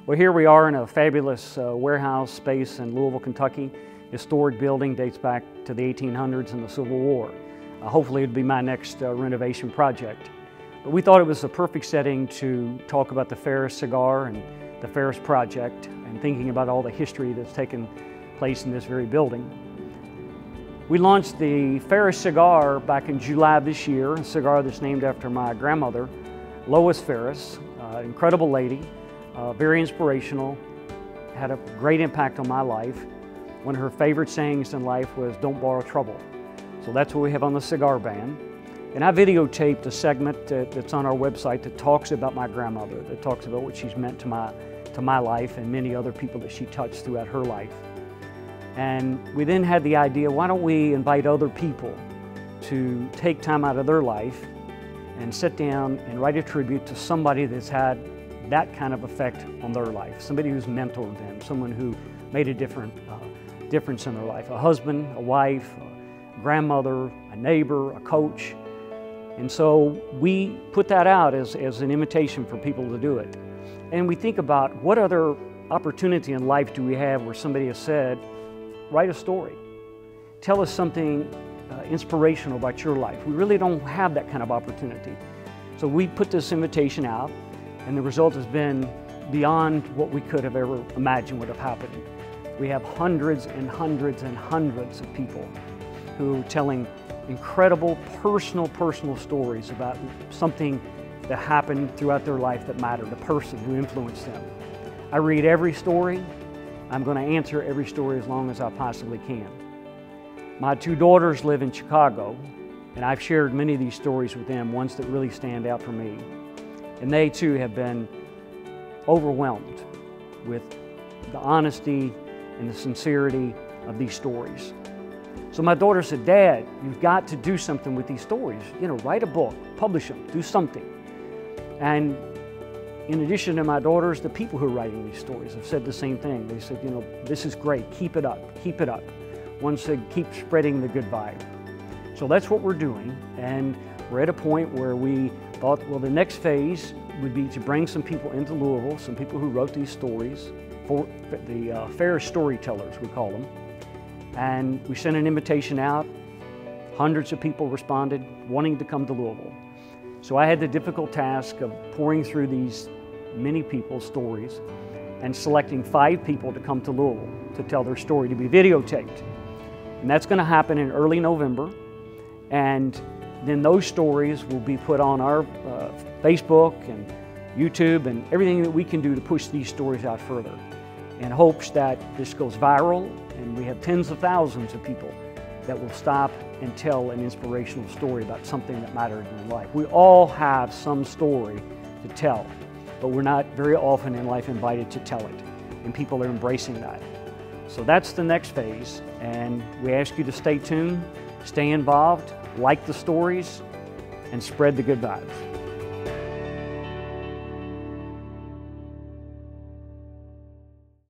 Well, here we are in a fabulous warehouse space in Louisville, Kentucky. Historic building, dates back to the 1800s and the Civil War. Hopefully it'd be my next renovation project. But we thought it was the perfect setting to talk about the Farris cigar and the Farris Project, and thinking about all the history that's taken place in this very building. We launched the Farris cigar back in July of this year, a cigar that's named after my grandmother, Lois Farris, incredible lady, very inspirational, had a great impact on my life. One of her favorite sayings in life was, "Don't borrow trouble." So that's what we have on the cigar band. And I videotaped a segment that's on our website that talks about my grandmother, that talks about what she's meant to my life and many other people that she touched throughout her life. And we then had the idea, why don't we invite other people to take time out of their life and sit down and write a tribute to somebody that's had that kind of effect on their life, somebody who's mentored them, someone who made a difference in their life, a husband, a wife, a grandmother, a neighbor, a coach. And so we put that out as an invitation for people to do it. And we think about what other opportunity in life do we have where somebody has said, write a story, tell us something inspirational about your life. We really don't have that kind of opportunity. So we put this invitation out, and the result has been beyond what we could have ever imagined would have happened. We have hundreds and hundreds and hundreds of people who are telling incredible personal stories about something that happened throughout their life that mattered, a person who influenced them. I read every story. I'm going to answer every story as long as I possibly can. My two daughters live in Chicago, and I've shared many of these stories with them, ones that really stand out for me. And they too have been overwhelmed with the honesty and the sincerity of these stories. So my daughter said, "Dad, you've got to do something with these stories. You know, write a book, publish them, do something." And in addition to my daughters, the people who are writing these stories have said the same thing. They said, "You know, this is great, keep it up, keep it up." One said, "Keep spreading the good vibe." So that's what we're doing, and we're at a point where we thought, well, the next phase would be to bring some people into Louisville, some people who wrote these stories, for the Farris storytellers, we call them. And we sent an invitation out. Hundreds of people responded, wanting to come to Louisville. So I had the difficult task of pouring through these many people's stories and selecting 5 people to come to Louisville to tell their story, to be videotaped. And that's going to happen in early November. And then those stories will be put on our Facebook and YouTube and everything that we can do to push these stories out further, in hopes that this goes viral and we have tens of thousands of people that will stop and tell an inspirational story about something that mattered in their life. We all have some story to tell, but we're not very often in life invited to tell it, and people are embracing that. So that's the next phase, and we ask you to stay tuned, stay involved, like the stories, and spread the good vibes.